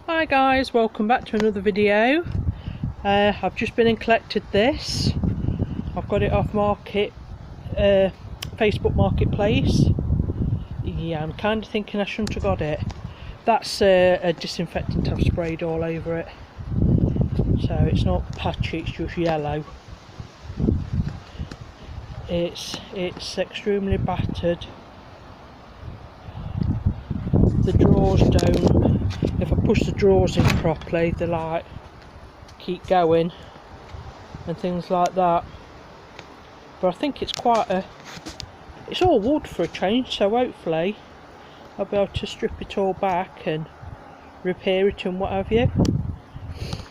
Hi guys, welcome back to another video. I've just been and collected this. I've got it off Facebook Marketplace. Yeah, I'm kind of thinking I shouldn't have got it. That's a disinfectant I've sprayed all over it. So it's not patchy, it's just yellow. It's extremely battered. The drawers don't, if I push the drawers in properly, they like keep going and things like that. But I think it's it's all wood for a change, so hopefully I'll be able to strip it all back and repair it and what have you.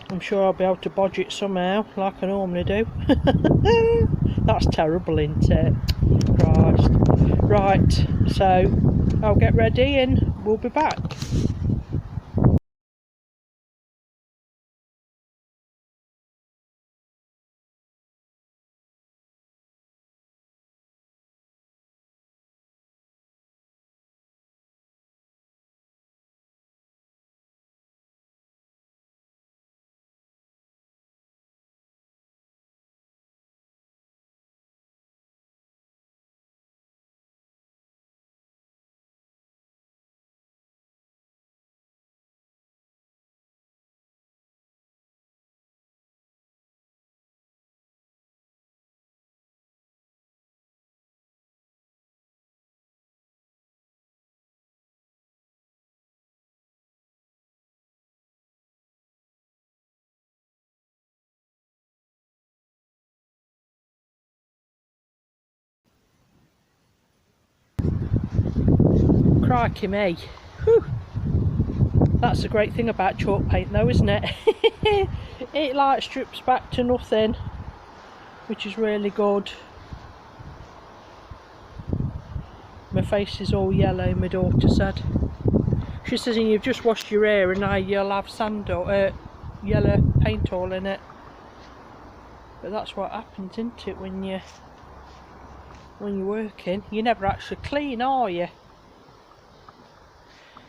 I'm sure I'll be able to bodge it somehow like I normally do. That's terrible, isn't it? Christ. Right, so I'll get ready and we'll be back. Crikey me. Whew. That's the great thing about chalk paint though, isn't it? It like strips back to nothing, which is really good. My face is all yellow, my daughter said. She says, and you've just washed your hair and now you'll have yellow paint all in it. But that's what happens, isn't it, when you're working? You're never actually clean, are you?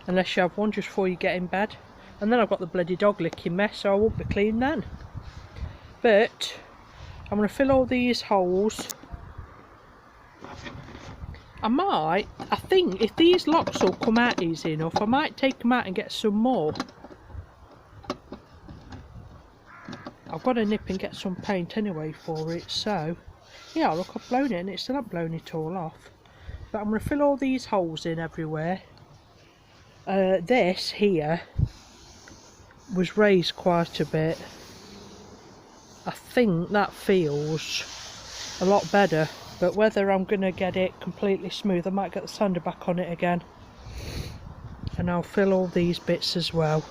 Unless you have one just before you get in bed. And then I've got the bloody dog licking mess, so I won't be clean then. But I'm going to fill all these holes. I think if these locks will come out easy enough, I might take them out and get some more. I've got to nip and get some paint anyway for it, so yeah, look, I've blown it and it's still not blown it all off. But I'm going to fill all these holes in everywhere. This here was raised quite a bit. I think that feels a lot better, but whether I'm going to get it completely smooth, I might get the sander back on it again. And I'll fill all these bits as well.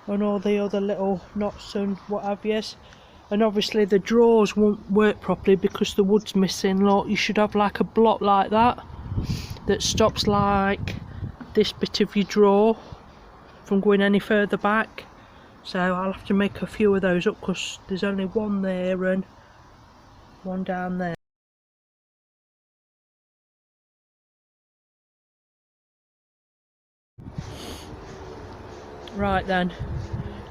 And all the other little knots and what have you. And obviously the drawers won't work properly because the wood's missing. Look, you should have like a block like that stops like this bit of your drawer from going any further back. So I'll have to make a few of those up because there's only one there and one down there. Right then,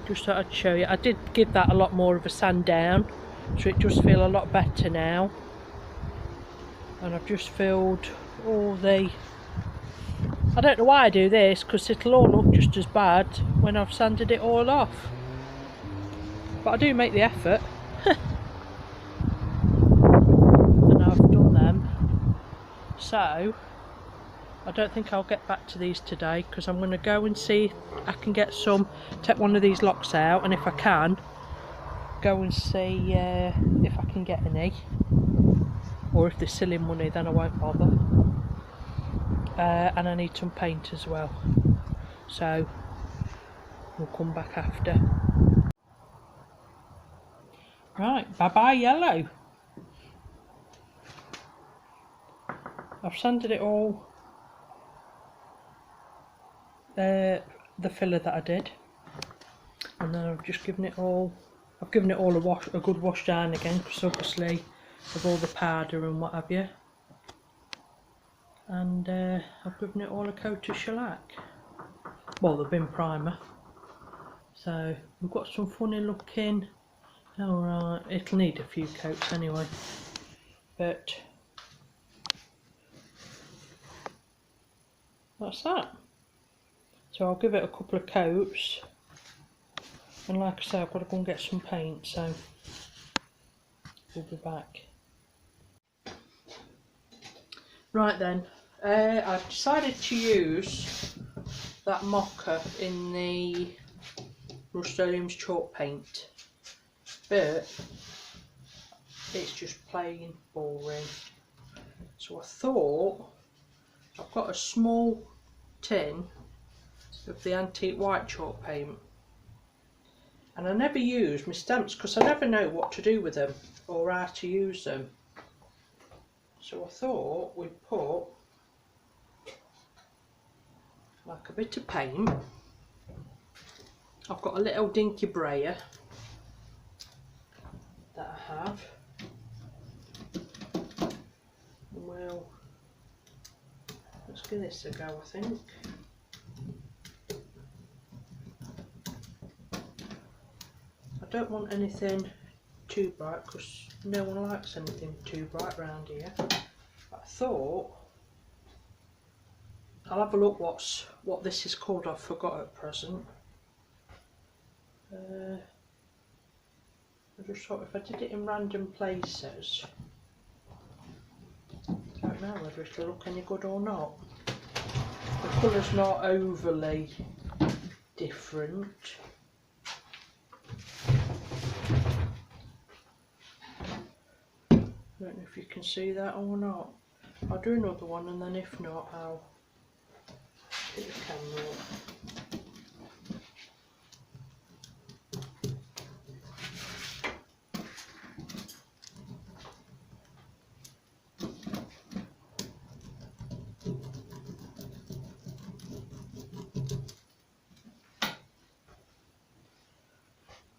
just thought I'd show you. I did give that a lot more of a sand down, so it does feel a lot better now. And I've just filled all the... I don't know why I do this, because it'll all look just as bad when I've sanded it all off. But I do make the effort. And I've done them. So I don't think I'll get back to these today, because I'm going to go and see if I can get take one of these locks out, and if I can, go and see if I can get any. Or if they're silly money, then I won't bother. And I need some paint as well. So we'll come back after. Right, bye bye yellow. I've sanded it all. The filler that I did, and then I've just given it all. I've given it all a good wash down again, because obviously of all the powder and what have you. and I've given it all a coat of shellac. Well, they've been primer. So we've got some funny looking, alright, it'll need a few coats anyway, but that's that. So I'll give it a couple of coats, and like I say, I've got to go and get some paint, so we'll be back. Right then, I've decided to use that mocha in the Rust-Oleum's chalk paint, but it's just plain boring. So I thought, I've got a small tin of the antique white chalk paint, and I never use my stamps because I never know what to do with them or how to use them. So I thought we'd put like a bit of paint. I've got a little dinky brayer that I have. Well, let's give this a go, I think. I don't want anything too bright because no one likes anything too bright around here. But I thought I'll have a look what this is called. I've forgot at present. I just thought if I did it in random places, I don't know whether it'll look any good or not. The colour's not overly different. I don't know if you can see that or not. I'll do another one, and then if not, I'll get the camera up.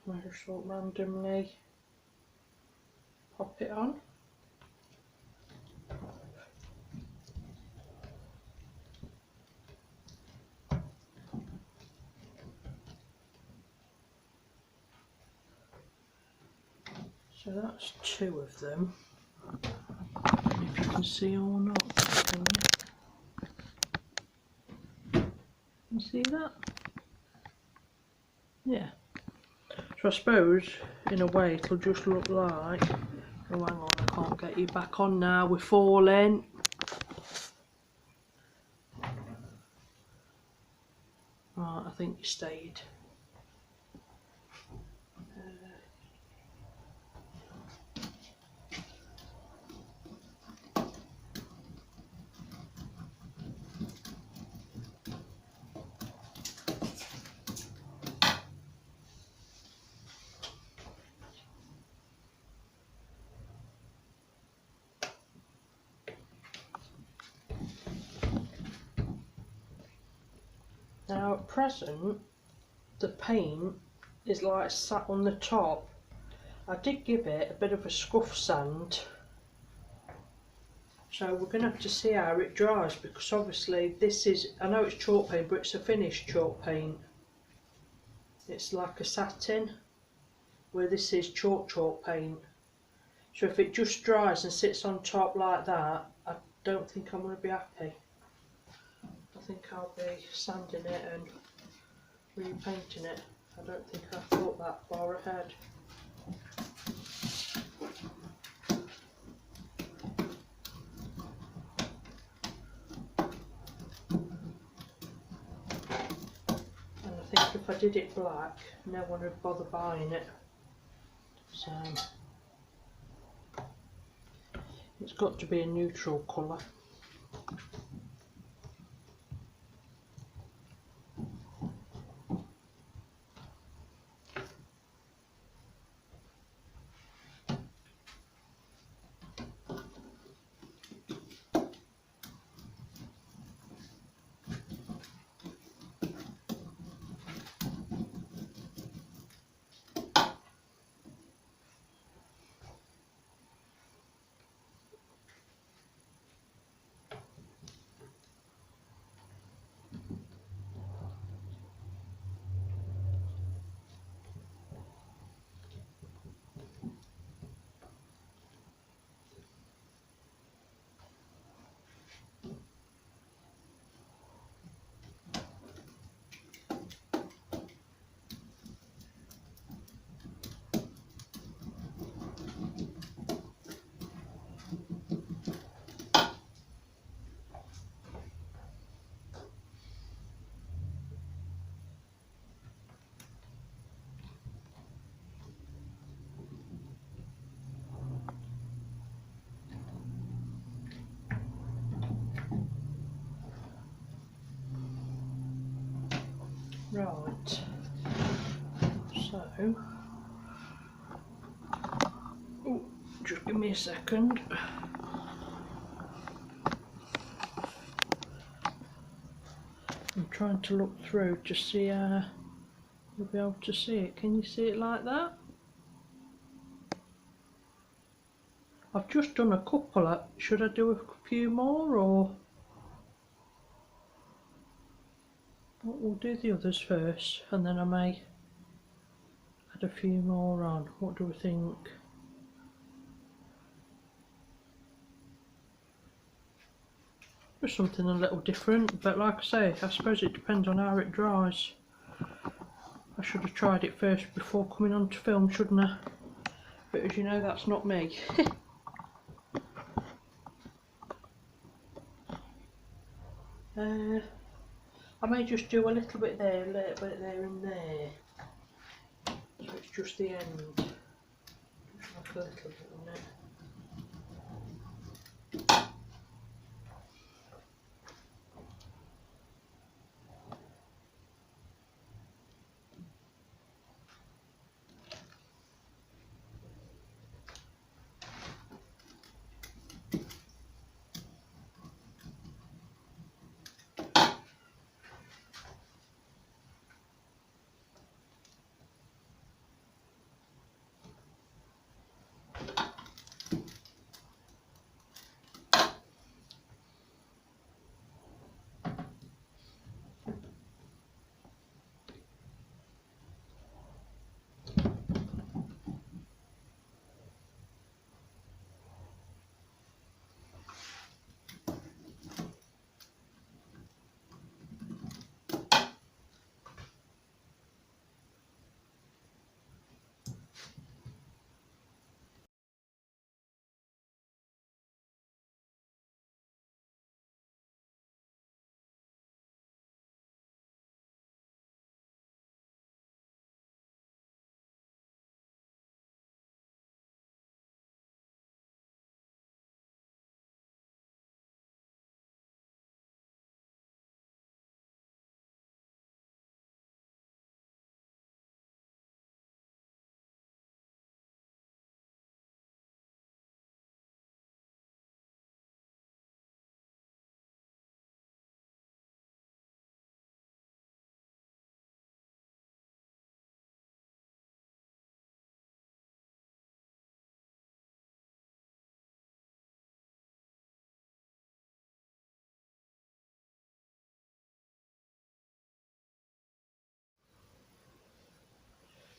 I just thought randomly pop it on. So that's two of them. If you can see or not, can you see that? Yeah. So I suppose, in a way, it'll just look like... Oh, hang on, I can't get you back on now, we're falling. Right, I think you stayed. Now at present, the paint is like sat on the top. I did give it a bit of a scuff sand, so we're going to have to see how it dries, because obviously this is, I know it's chalk paint, but it's a finished chalk paint. It's like a satin, where this is chalk paint. So if it just dries and sits on top like that, I don't think I'm going to be happy. I think I'll be sanding it and repainting it. I don't think I've thought that far ahead. And I think if I did it black, no one would bother buying it. So it's got to be a neutral colour. Right, so, oh, just give me a second. I'm trying to look through to see how you'll be able to see it. Can you see it like that? I've just done a couple. Should I do a few more, or we'll do the others first and then I may add a few more on. What do we think? Just something a little different, but like I say, I suppose it depends on how it dries. I should have tried it first before coming on to film, shouldn't I? But as you know, that's not me. I may just do a little bit there, a little bit there and there. So it's just the end. Just like a little bit on it.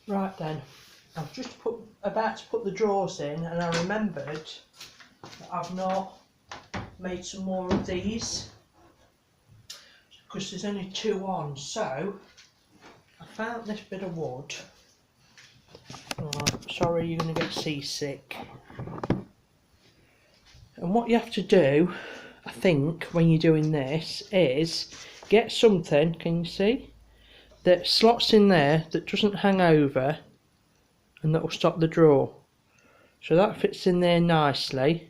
Right then, I've just about to put the drawers in, and I remembered that I've not made some more of these because there's only 2 on. So I found this bit of wood. Right, sorry, you're going to get seasick. And what you have to do, I think, when you're doing this is get something, can you see, that slots in there that doesn't hang over and that will stop the drawer. So that fits in there nicely.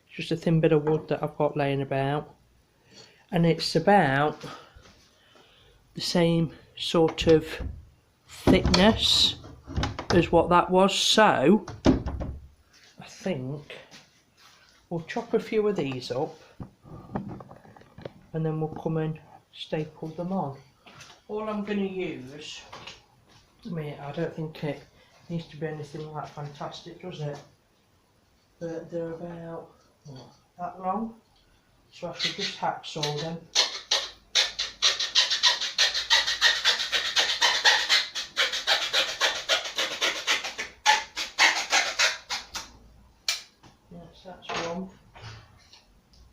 It's just a thin bit of wood that I've got laying about, and it's about the same sort of thickness as what that was. So I think we'll chop a few of these up and then we'll come and staple them on. All I'm going to use, I don't think it needs to be anything like fantastic, does it? But they're about that long, so I should just hacksaw them. Yes, that's one.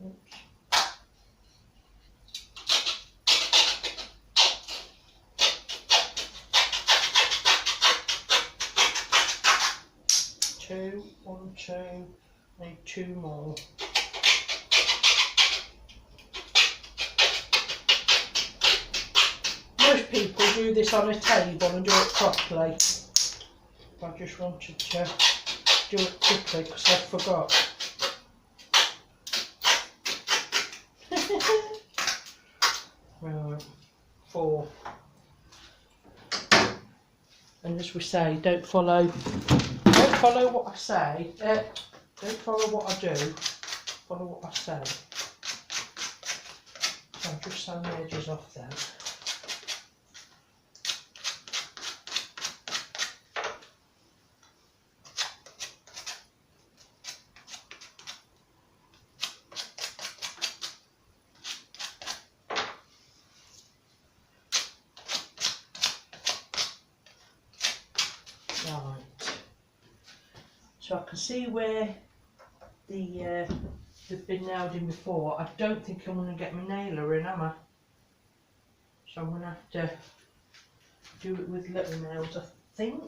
Oops. Two, 1, 2, need 2 more. Most people do this on a table and do it properly. I just wanted to do it quickly because I forgot. Right, 4. again, as we say, don't follow what I say. Don't follow what I do. Follow what I say. So I'll just sand the edges off then. Right. So I can see where they've been nailed in before. I don't think I'm going to get my nailer in, am I? So I'm going to have to do it with little nails, I think.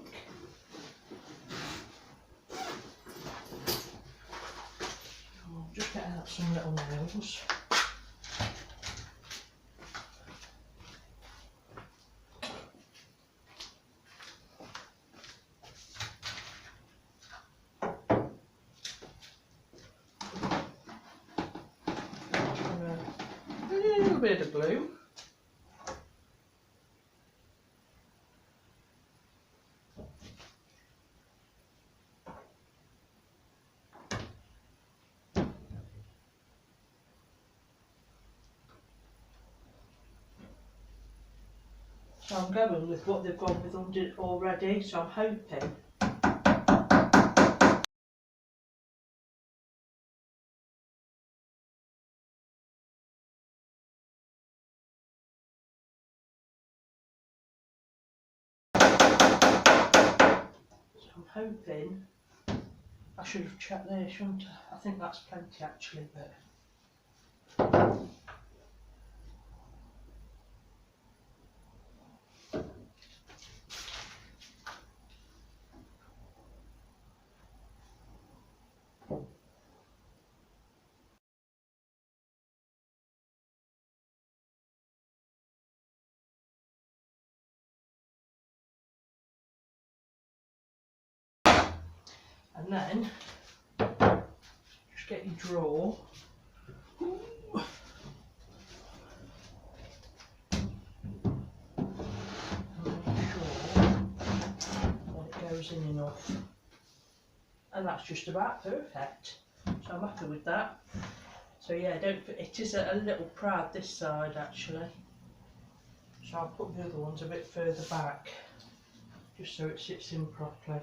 I'll just get out some little nails. A little bit of glue. So I'm going with what they've gone with under already, so I'm hoping. I should have checked there, shouldn't I? I think that's plenty actually, but. And then, just get your drawer. In enough, and that's just about perfect, so I'm happy with that. So yeah, it is a little proud this side actually, so I'll put the other ones a bit further back just so it sits in properly.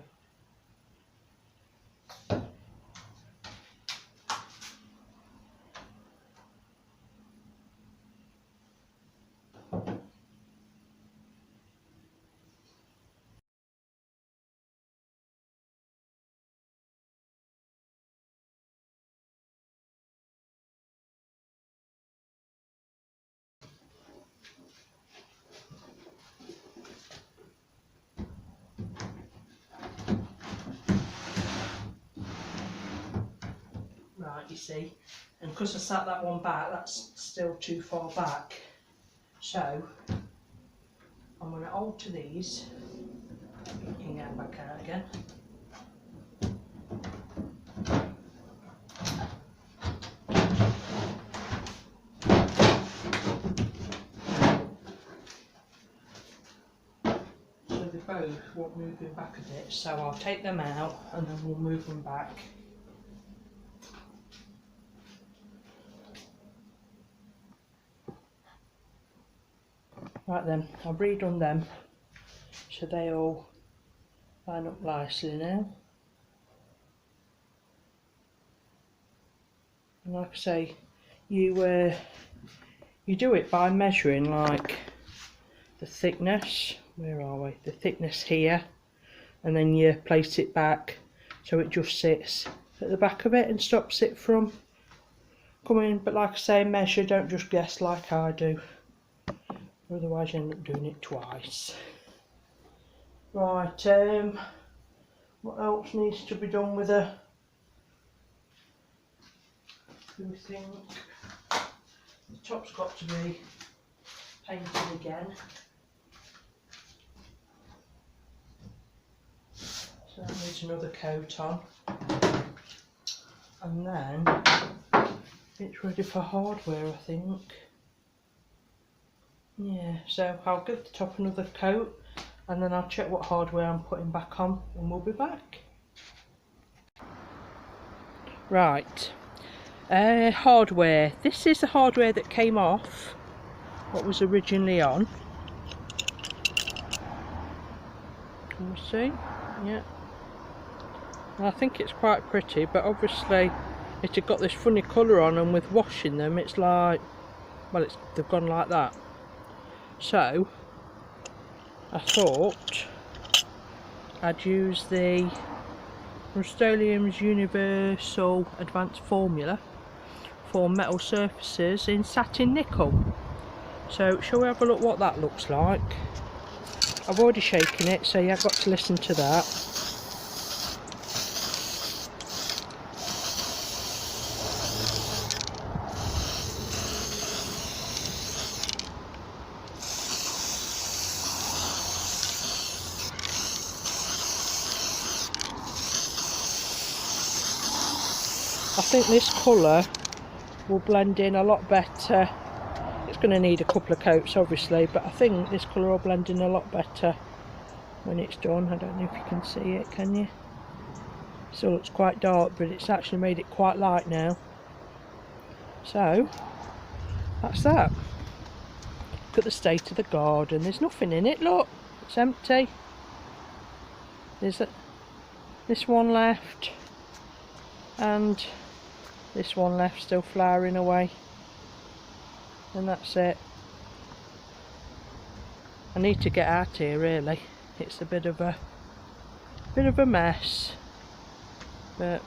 Right, you see, and because I sat that one back, that's still too far back, so I'm going to alter these. You can get back out again. So they both want moving back a bit, so I'll take them out and then we'll move them back. Right then, I've redone them so they all line up nicely now. And like I say, you do it by measuring like the thickness. Where are we? The thickness here, and then you place it back so it just sits at the back of it and stops it from coming. But like I say, measure, don't just guess like I do. Otherwise you end up doing it twice. Right, what else needs to be done with her? Do we think the top's got to be painted again? So that needs another coat on. And then it's ready for hardware, I think. Yeah, so I'll give the top another coat and then I'll check what hardware I'm putting back on and we'll be back. Right, hardware. This is the hardware that came off what was originally on. Can you see? Yeah. I think it's quite pretty, but obviously it had got this funny colour on, and with washing them it's like, well, they've gone like that. So I thought I'd use the Rust-Oleum's Universal Advanced Formula for metal surfaces in satin nickel. So shall we have a look what that looks like? I've already shaken it, so you've got to listen to that. I think this colour will blend in a lot better. It's going to need a couple of coats obviously, but I think this colour will blend in a lot better when it's done. I don't know if you can see it, can you? It still looks quite dark, but it's actually made it quite light now. So that's that. Look at the state of the garden. There's nothing in it, look, it's empty. There's this one left, and this one left still flowering away, and that's it. I need to get out here really. It's a bit of a mess, but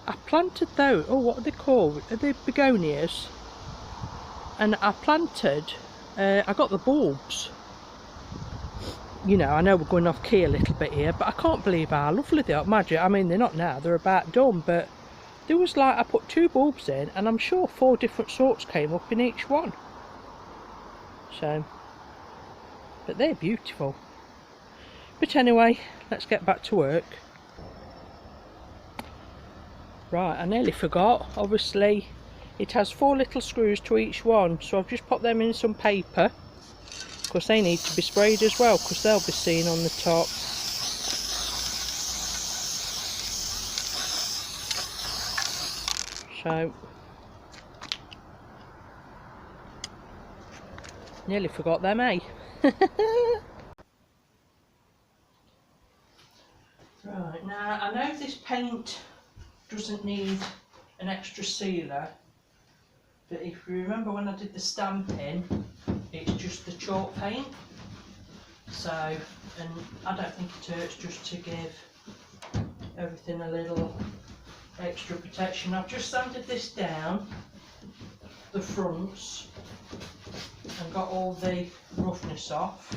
I planted those, oh, what are they called? Are they begonias? And I planted, I got the bulbs. You know, I know we're going off key a little bit here, but I can't believe how lovely they are. Imagine, I mean, they're not now, they're about done, but there was like, I put 2 bulbs in, and I'm sure 4 different sorts came up in each one. So, but they're beautiful. But anyway, let's get back to work. Right, I nearly forgot. Obviously, it has 4 little screws to each one, so I've just popped them in some paper. Of course, they need to be sprayed as well, because they'll be seen on the top. So, nearly forgot them, eh? Right, now I know this paint doesn't need an extra sealer, but if you remember when I did the stamping, it's just the chalk paint. So, and I don't think it hurts just to give everything a little extra protection. I've just sanded this down, the fronts, and got all the roughness off.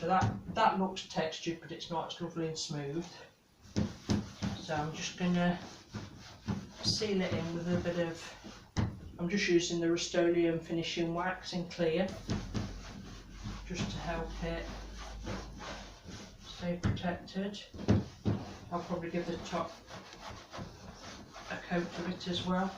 So that looks textured, but it's not, it's lovely and smooth. So I'm just going to seal it in with a bit of, I'm just using the Rust-Oleum finishing wax in clear, just to help it stay protected. I'll probably give the top a coat of it as well.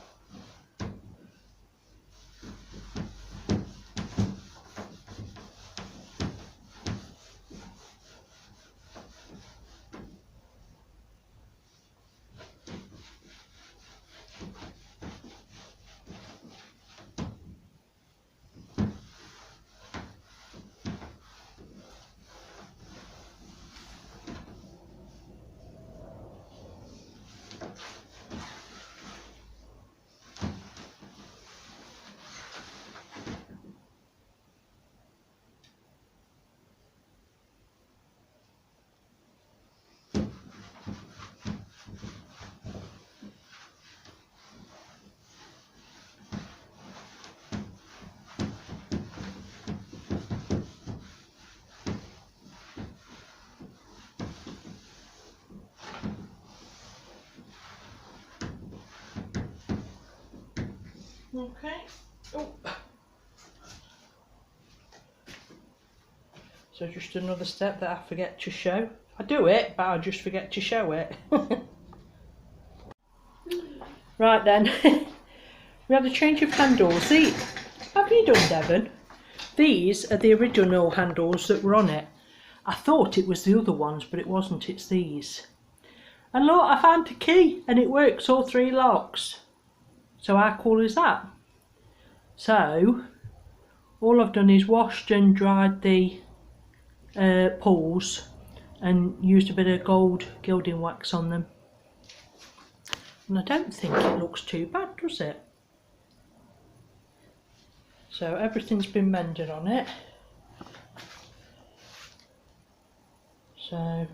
Okay. Oh. So just another step that I forget to show. I do it, but I just forget to show it. Right then, we have a change of handles. See, have you done, Devon? These are the original handles that were on it. I thought it was the other ones, but it wasn't, it's these. And look, I found a key and it works all 3 locks. So how cool is that? So all I've done is washed and dried the pulls and used a bit of gold gilding wax on them. And I don't think it looks too bad, does it? So everything's been mended on it. So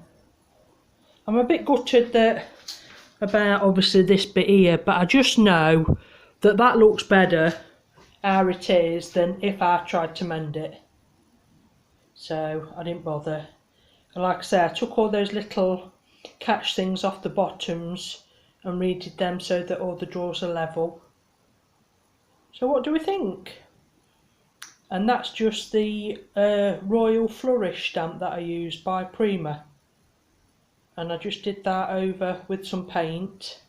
I'm a bit gutted about obviously this bit here, but I just know that that looks better how it is than if I tried to mend it. So I didn't bother. And like I say, I took all those little catch things off the bottoms and redid them so that all the drawers are level. So what do we think? And that's just the Royal Flourish stamp that I used by Prima. And I just did that over with some paint.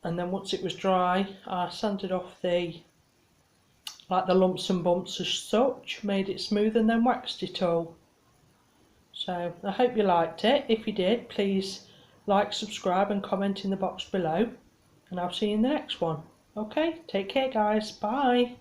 And then once it was dry, I sanded off the lumps and bumps as such, made it smooth and then waxed it all. So I hope you liked it. If you did, please like, subscribe and comment in the box below. And I'll see you in the next one. Okay, take care guys, bye.